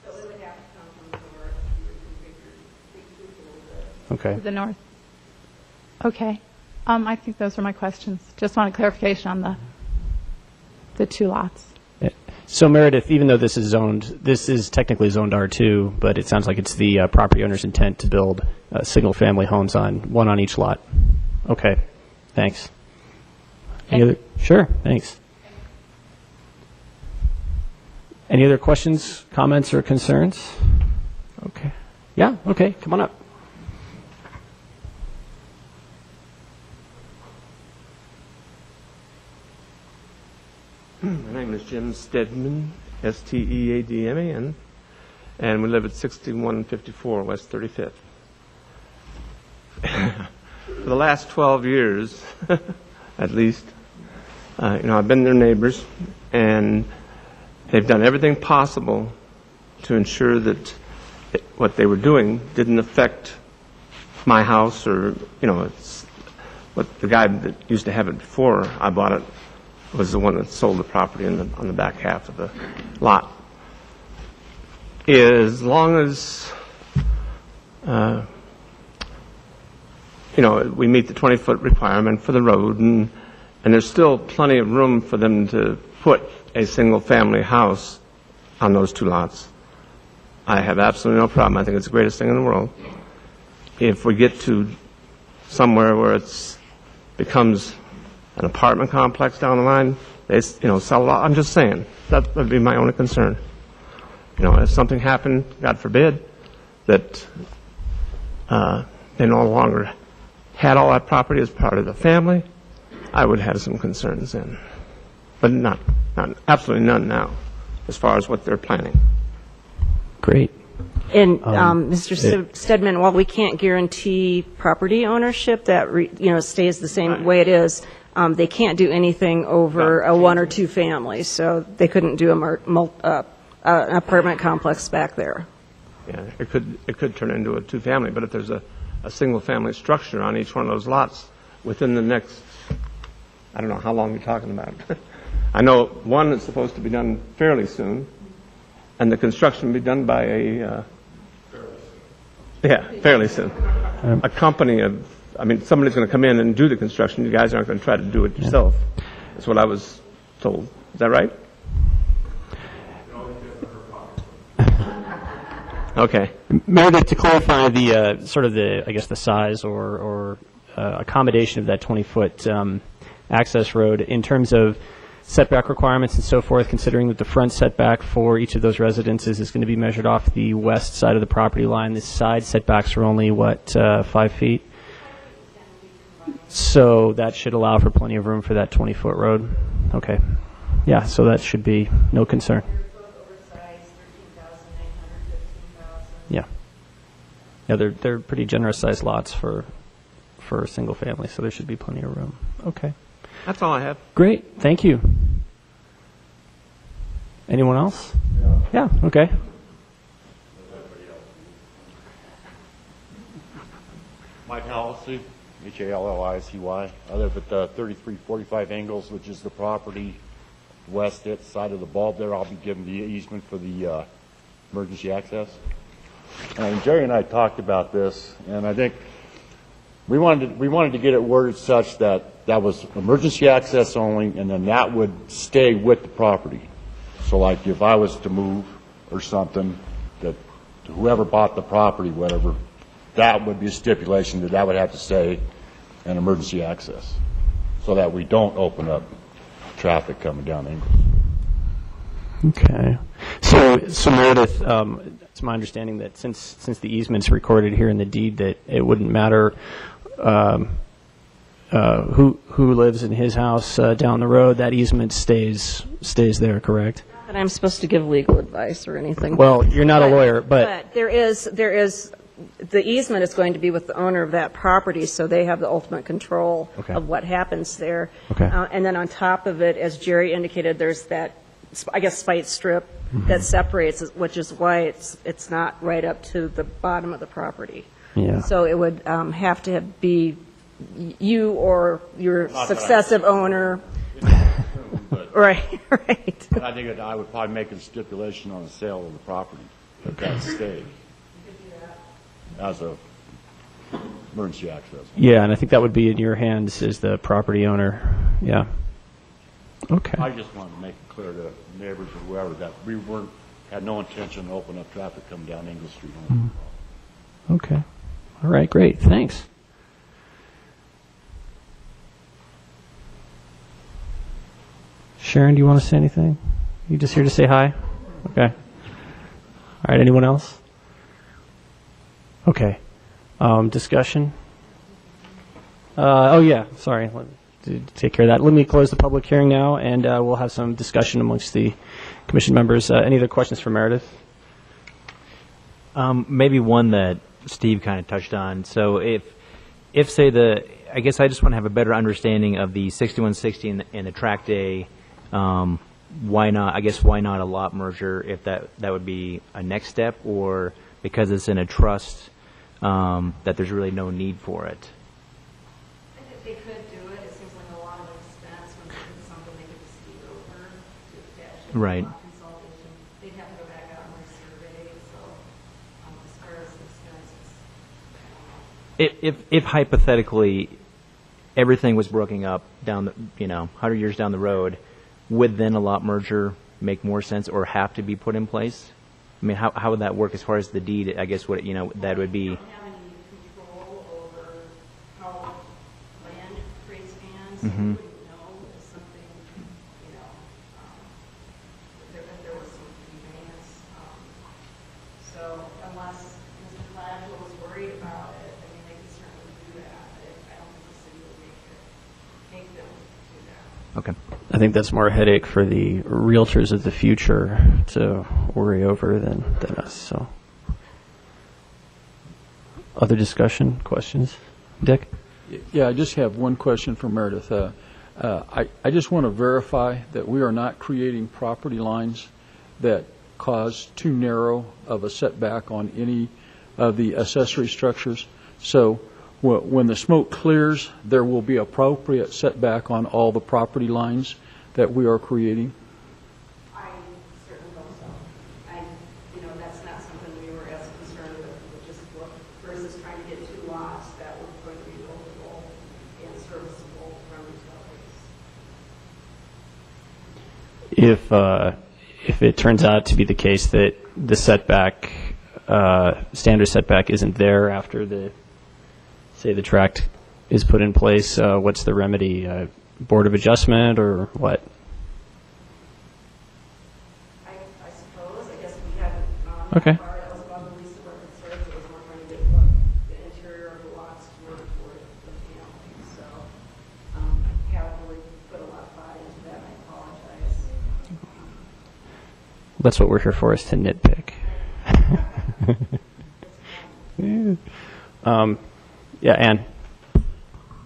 So it would have to come from the north to reconfigure a little bit. Okay. To the north. Okay. I think those are my questions. Just wanted clarification on the 2 lots. So Meredith, even though this is technically zoned R2, but it sounds like it's the property owner's intent to build single-family homes one on each lot. Okay, thanks. Any other? Sure, thanks. Any other questions, comments, or concerns? Okay. Yeah, okay, come on up. My name is Jim Stedman, Steadman, and we live at 6154 West 35th. For the last 12 years, at least, I've been their neighbors, and they've done everything possible to ensure that what they were doing didn't affect my house or, it's what the guy that used to have it before I bought it was the one that sold the property on the back half of the lot. As long as, we meet the 20-foot requirement for the road, and there's still plenty of room for them to put a single-family house on those 2 lots, I have absolutely no problem. I think it's the greatest thing in the world. If we get to somewhere where it becomes an apartment complex down the line, they, sell a lot. I'm just saying, that would be my only concern. If something happened, God forbid, that they no longer had all that property as part of the family, I would have some concerns then. But not absolutely none now, as far as what they're planning. Great. And Mr. Stedman, while we can't guarantee property ownership that stays the same way it is, they can't do anything over a 1 or 2 family, so they couldn't do an apartment complex back there. Yeah, it could turn into a 2-family, but if there's a single-family structure on each one of those lots within the next, I don't know how long you're talking about. I know one is supposed to be done fairly soon, and the construction will be done by fairly soon. A company somebody's going to come in and do the construction. You guys aren't going to try to do it yourself. That's what I was told. Is that right? Okay. Meredith, to clarify the size or accommodation of that 20-foot access road. In terms of setback requirements and so forth, considering that the front setback for each of those residences is going to be measured off the west side of the property line, the side setbacks are only, 5 feet? So that should allow for plenty of room for that 20-foot road. Okay. Yeah, so that should be no concern. Yeah. Yeah, they're pretty generous sized lots for a single family, so there should be plenty of room. Okay. That's all I have. Great. Thank you. Anyone else? Yeah, okay. Mike Hallicy, Hallicy. I live at 3345 Ingalls, which is the property west side of the bulb there. I'll be giving the easement for the emergency access. And Jerry and I talked about this, and I think we wanted to get it worded such that that was emergency access only, and then that would stay with the property. So like if I was to move or something, that whoever bought the property, whatever, that would be a stipulation that would have to say an emergency access, so that we don't open up traffic coming down Ingalls. Okay. So Meredith, it's my understanding that since the easement's recorded here in the deed, that it wouldn't matter who lives in his house down the road. That easement stays there, correct? Not that I'm supposed to give legal advice or anything. Well, you're not a lawyer, but there is the easement is going to be with the owner of that property, so they have the ultimate control of what happens there. Okay. And then on top of it, as Jerry indicated, there's that, I guess, spite strip that separates, which is why it's not right up to the bottom of the property. Yeah. So it would have to be you or your successive owner. Right. And I think that I would probably make a stipulation on the sale of the property that stayed as a emergency access. Yeah, and I think that would be in your hands as the property owner. Yeah. Okay. I just wanted to make it clear to neighbors or whoever that we had no intention to open up traffic coming down Ingalls Street. Okay. All right, great. Thanks. Sharon, do you want to say anything? You just here to say hi? Okay. All right, anyone else? Okay. Discussion? Oh, yeah, sorry. To take care of that. Let me close the public hearing now, and we'll have some discussion amongst the commission members. Any other questions for Meredith? Maybe one that Steve kind of touched on. So if say I guess I just want to have a better understanding of the 6160 and the Tract A. Why not a lot merger if that would be a next step, or because it's in a trust that there's really no need for it? I think they could do it. It seems like a lot of expense when they do something they could just leave over to attach it. Right. Consolidation. They'd have to go back out and resurvey. So as far as expenses, If hypothetically everything was broken up down the 100 years down the road, would then a lot merger make more sense or have to be put in place? I mean, how would that work as far as the deed? I guess that would be. don't have any control over how land creates hands. So we wouldn't know if something, if there was some conveyance. So unless Mr. Gladwell was worried about it, I mean, they could certainly do that. But I don't think the city would make them do that. Okay. I think that's more a headache for the realtors of the future to worry over than us. So, other discussion, questions? Dick? Yeah, I just have one question for Meredith. I just want to verify that we are not creating property lines that cause too narrow of a setback on any of the accessory structures. So when the smoke clears, there will be appropriate setback on all the property lines that we are creating? I certainly hope so. That's not something we were as concerned with just versus trying to get two lots that were going to be buildable and serviceable from utilities. If it turns out to be the case that the setback, standard setback isn't there after the Tract is put in place, what's the remedy? Board of Adjustment or what? I suppose, I guess we haven't. Okay. That was one of the least of our concerns. It was more trying to get what the interior of the lots were for the family. So I haven't really put a lot of thought into that. I apologize. That's what we're here for, is to nitpick. Yeah, Ann.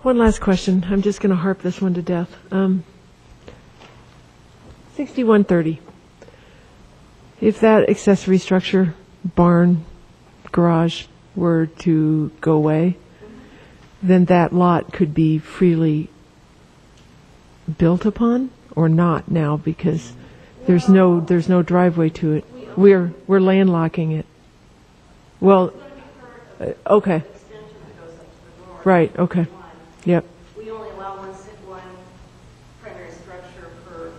One last question. I'm just going to harp this one to death. 6130. If that accessory structure, barn, garage, were to go away, then that lot could be freely built upon or not now, because there's no driveway to it. We're landlocking it. Well, okay. Right, okay. Yep. We only allow one primary structure per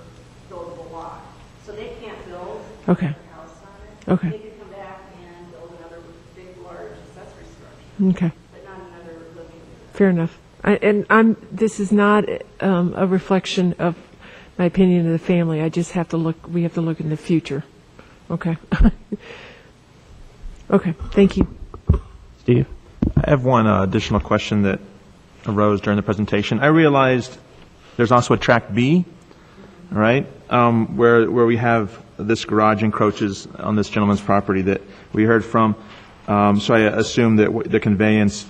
buildable lot. So they can't build Okay. a house on it. Okay. They could come back and build another big, large accessory structure. Okay. But not another living unit. Fair enough. This is not a reflection of my opinion of the family. I just have to look, we have to look in the future. Okay. Okay, thank you. Steve? I have one additional question that arose during the presentation. I realized there's also a track B, right, where we have this garage encroaches on this gentleman's property that we heard from. So I assume that the conveyance,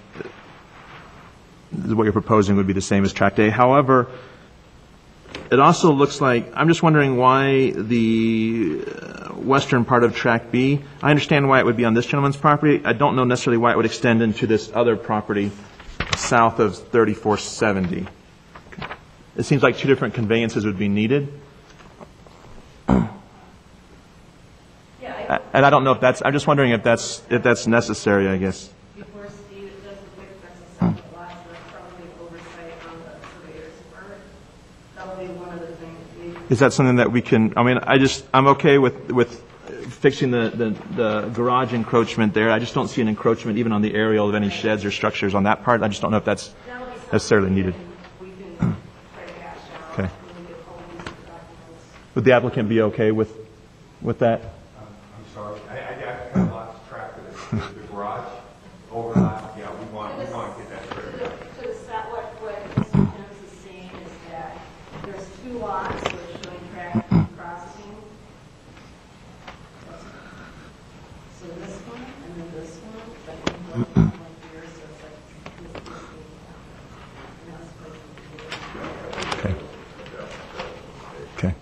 what you're proposing, would be the same as track A. However, it also looks like, I'm just wondering why the western part of track B, I understand why it would be on this gentleman's property. I don't know necessarily why it would extend into this other property south of 3470. It seems like two different conveyances would be needed. And I don't know if that's, I'm just wondering if that's necessary, I guess. Before Steve, it doesn't fix that's a lot, so that's probably oversight on the surveyor's part. That'll be one of the things we. Is that something that we can, I mean, I'm okay with fixing the garage encroachment there. I just don't see an encroachment even on the aerial of any sheds or structures on that part. I just don't know if that's necessarily needed. Okay. Would the applicant be okay with that? I'm sorry. I got lots of track of the garage overlap. Yeah, we want to get that straightened out. To the set, what Mr. Jones is saying is that there's two lots, so it's showing track crossing. So this one, and then this one, but in both one here, so it's like this is and that's supposed to be. Okay. Okay.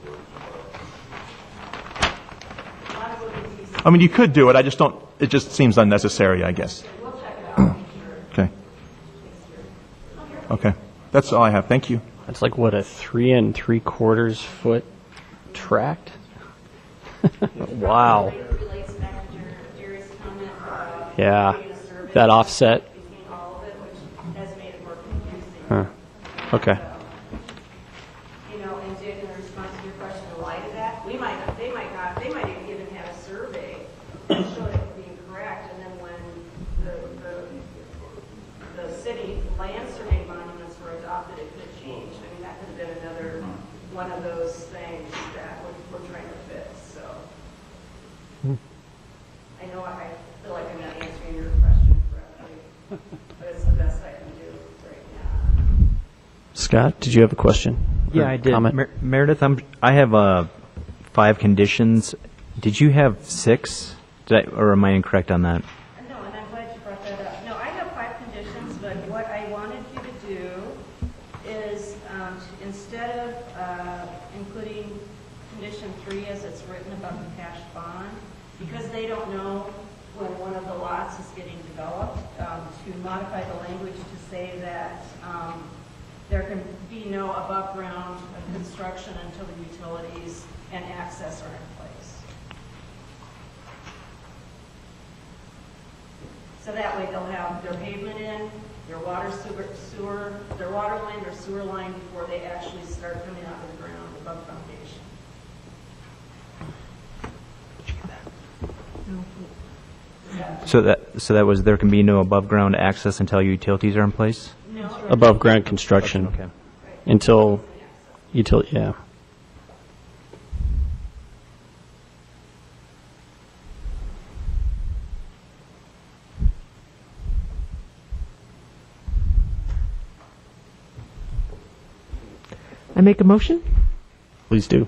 I mean, you could do it. I just don't, it just seems unnecessary, I guess. We'll check it out. Okay. Okay. That's all I have. Thank you. That's like, what, a 3 3/4 foot tract? Wow. Relates back to Jerry's comment about Yeah. doing a survey That offset. between all of it, which has made it more confusing. Huh. Okay. You know, and Dick, in response to your question, in light of that, they might even have a survey that showed it being correct, and then when the city land survey monuments were adopted, it could change. I mean, that could have been another one of those things that we're trying to fix, so. I know I feel like I'm not answering your question correctly, but it's the best I can do right now. Scott, did you have a question? Yeah, Or I did. comment? Meredith, I have 5 conditions. Did you have 6? Or am I incorrect on that? No, and I'm glad you brought that up. No, I have 5 conditions, but what I wanted you to do is, instead of including condition 3 as it's written about the cash bond, because they don't know when one of the lots is getting developed, to modify the language to say that there can be no above-ground construction until the utilities and access are in place. So that way they'll have their pavement in, their water sewer, their water line, their sewer line before they actually start coming out of the ground above foundation. So that was there can be no above ground access until utilities are in place? No, above-ground construction. Okay. Until, yeah. I make a motion? Please do.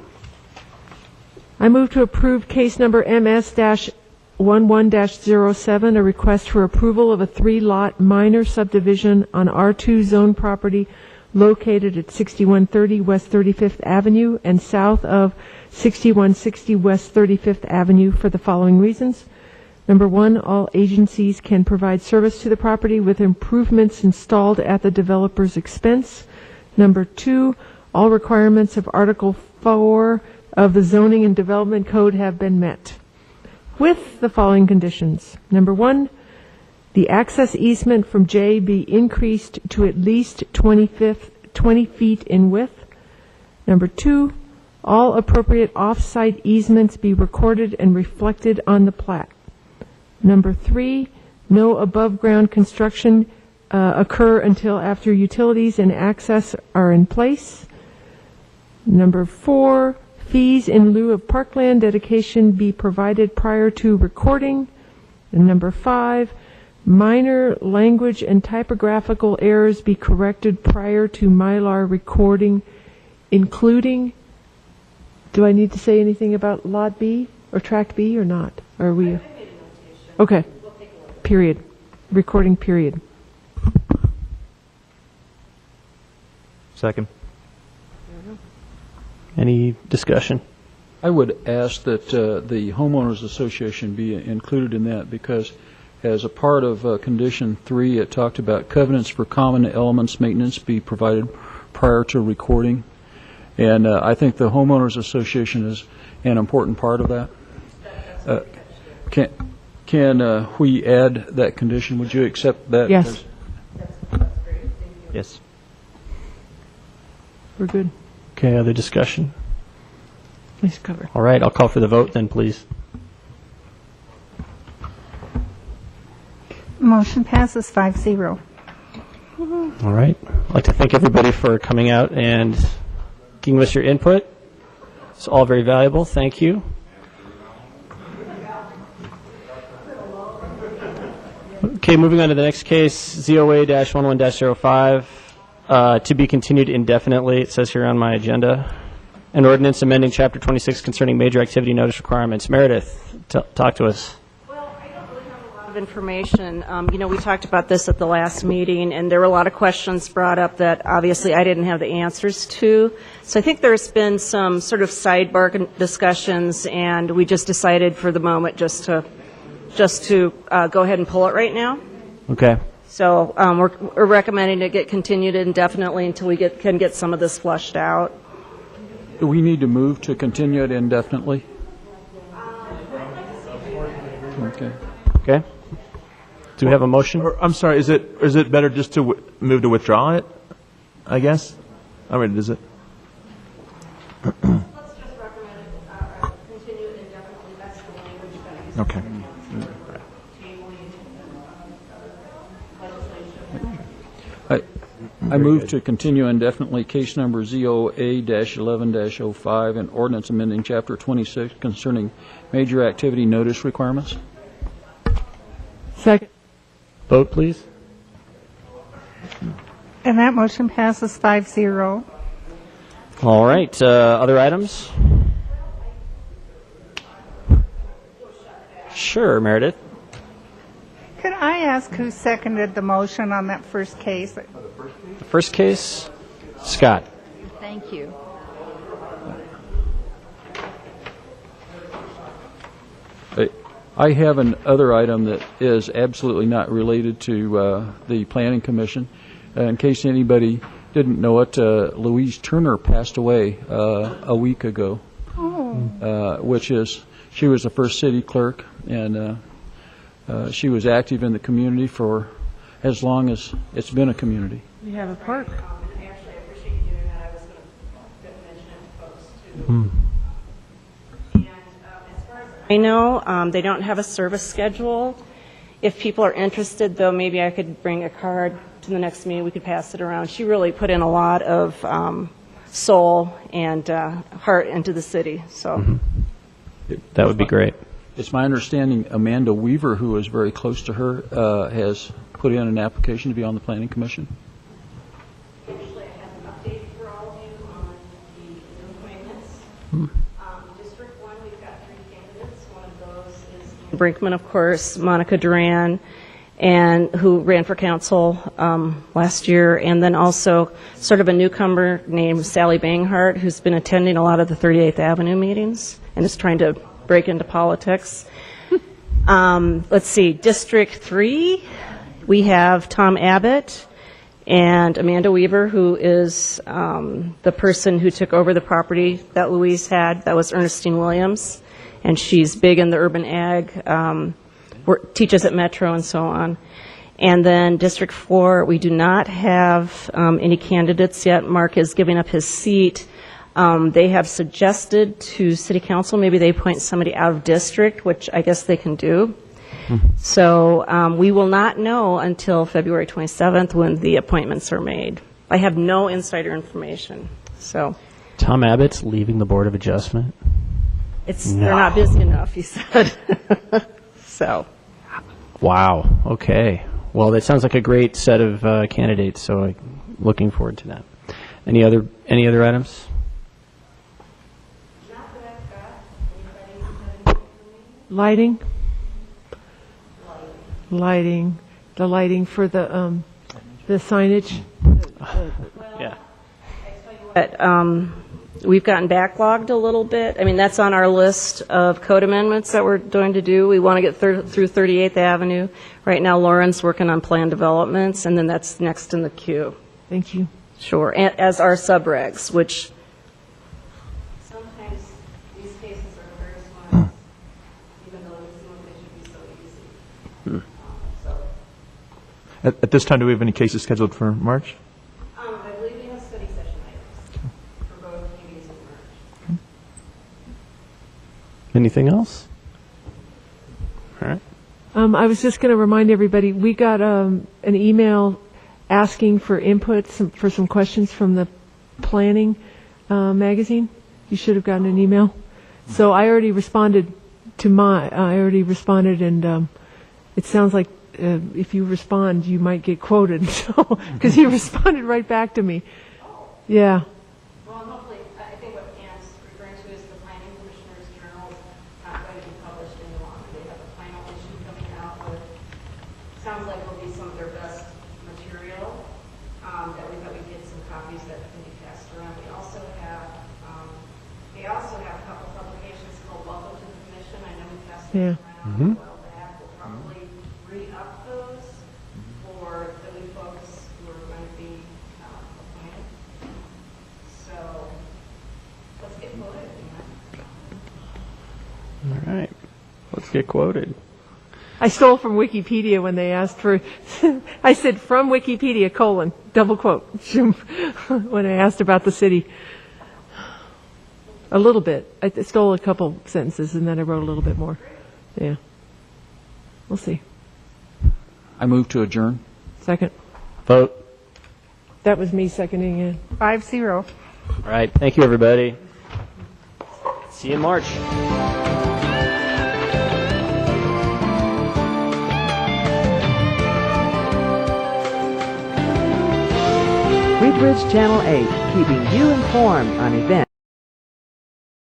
I move to approve case number MS-11-07, a request for approval of a 3-lot minor subdivision on R2 zone property located at 6130 West 35th Avenue and south of 6160 West 35th Avenue for the following reasons. Number one, all agencies can provide service to the property with improvements installed at the developer's expense. Number two, all requirements of Article 4 of the Zoning and Development Code have been met, with the following conditions. Number one, the access easement from J be increased to at least 20 feet in width. Number two, all appropriate off-site easements be recorded and reflected on the plat. Number three, no above-ground construction occur until after utilities and access are in place. Number four, fees in lieu of parkland dedication be provided prior to recording. And number five, minor language and typographical errors be corrected prior to Mylar recording, including, do I need to say anything about Lot B or Tract B or not? Are we? Okay. Period. Recording period. Second. Any discussion? I would ask that the homeowners association be included in that, because as a part of condition 3, it talked about covenants for common elements maintenance be provided prior to recording, and I think the homeowners association is an important part of that. Can we add that condition? Would you accept that? Yes. Yes. We're good. Okay, other discussion? Nice cover. All right, I'll call for the vote then, please. Motion passes 5-0. All right. I'd like to thank everybody for coming out and giving us your input. It's all very valuable. Thank you. Okay, moving on to the next case, ZOA-11-05, to be continued indefinitely, it says here on my agenda. An ordinance amending Chapter 26 concerning major activity notice requirements. Meredith, talk to us. Well, I don't really have a lot of information. We talked about this at the last meeting, and there were a lot of questions brought up that obviously I didn't have the answers to. So I think there's been some sort of sidebar discussions, and we just decided for the moment just to go ahead and pull it right now. Okay. So we're recommending it get continued indefinitely until we can get some of this flushed out. Do we need to move to continue it indefinitely? Okay. Okay. Do we have a motion? I'm sorry, is it better just to move to withdraw it, I guess? I mean, is it? Let's just recommend it, continue it indefinitely. That's the language that is. Okay. I move to continue indefinitely case number ZOA-11-05, an ordinance amending Chapter 26 concerning major activity notice requirements. Second. Vote, please. And that motion passes 5-0. All right. Other items? Sure, Meredith. Could I ask who seconded the motion on that first case? The first case, Scott. Thank you. I have another item that is absolutely not related to the Planning Commission. In case anybody didn't know it, Louise Turner passed away a week ago, she was the first city clerk, and she was active in the community for as long as it's been a community. We have a park. Actually, I appreciate you doing that. I was going to mention it to folks, too. And as far as I know, they don't have a service schedule. If people are interested, though, maybe I could bring a card to the next meeting, we could pass it around. She really put in a lot of soul and heart into the city, so. That would be great. It's my understanding Amanda Weaver, who is very close to her, has put in an application to be on the Planning Commission. Actually, I have an update for all of you on the new appointments. District 1, we've got 3 candidates. One of those is Brinkman, of course, Monica Duran, and who ran for council last year, and then also sort of a newcomer named Sally Banghart, who's been attending a lot of the 38th Avenue meetings and is trying to break into politics. Let's see, District 3, we have Tom Abbott and Amanda Weaver, who is the person who took over the property that Louise had. That was Ernestine Williams, and she's big in the urban ag, teaches at Metro and so on. And then District 4, we do not have any candidates yet. Mark is giving up his seat. They have suggested to City Council maybe they appoint somebody out of district, which I guess they can do. So we will not know until February 27th when the appointments are made. I have no insider information. So Tom Abbott's leaving the Board of Adjustment? they're not busy enough, he said. So. Wow. Okay. Well, that sounds like a great set of candidates, so I'm looking forward to that. Any other items? Lighting? Lighting. The lighting for the signage? Yeah. But, we've gotten backlogged a little bit. I mean, that's on our list of code amendments that we're going to do. We want to get through 38th Avenue. Right now, Lauren's working on plan developments, and then that's next in the queue. Thank you. Sure, as are subregs, which sometimes these cases are the hardest ones, even though it seems they should be so easy. At this time, do we have any cases scheduled for March? I believe we have study session items for both meetings in March. Anything else? All right. I was just going to remind everybody, we got an email asking for input for some questions from the planning magazine. You should have gotten an email. So I already responded and it sounds like if you respond, you might get quoted. So, because he responded right back to me. Yeah. Well, hopefully, I think what Anne's referring to is the Planning Commissioner's Journal not going to be published any longer. They have a final issue coming out with, sounds like it'll be some of their best material that we thought we'd get some copies that can be passed around. They also have a couple publications called Welcome to the Commission. I know we passed those around a while back. We'll probably re-up those for the new folks who are going to be appointed. So let's get quoted. All right. Let's get quoted. I stole from Wikipedia when they asked for, I said from Wikipedia, double quote, when I asked about the city. A little bit. I stole a couple sentences and then I wrote a little bit more. Yeah. We'll see. I move to adjourn. Second. Vote. That was me seconding it. 5-0. All right. Thank you, everybody. See you in March. Wheatridge Channel 8, keeping you informed on events.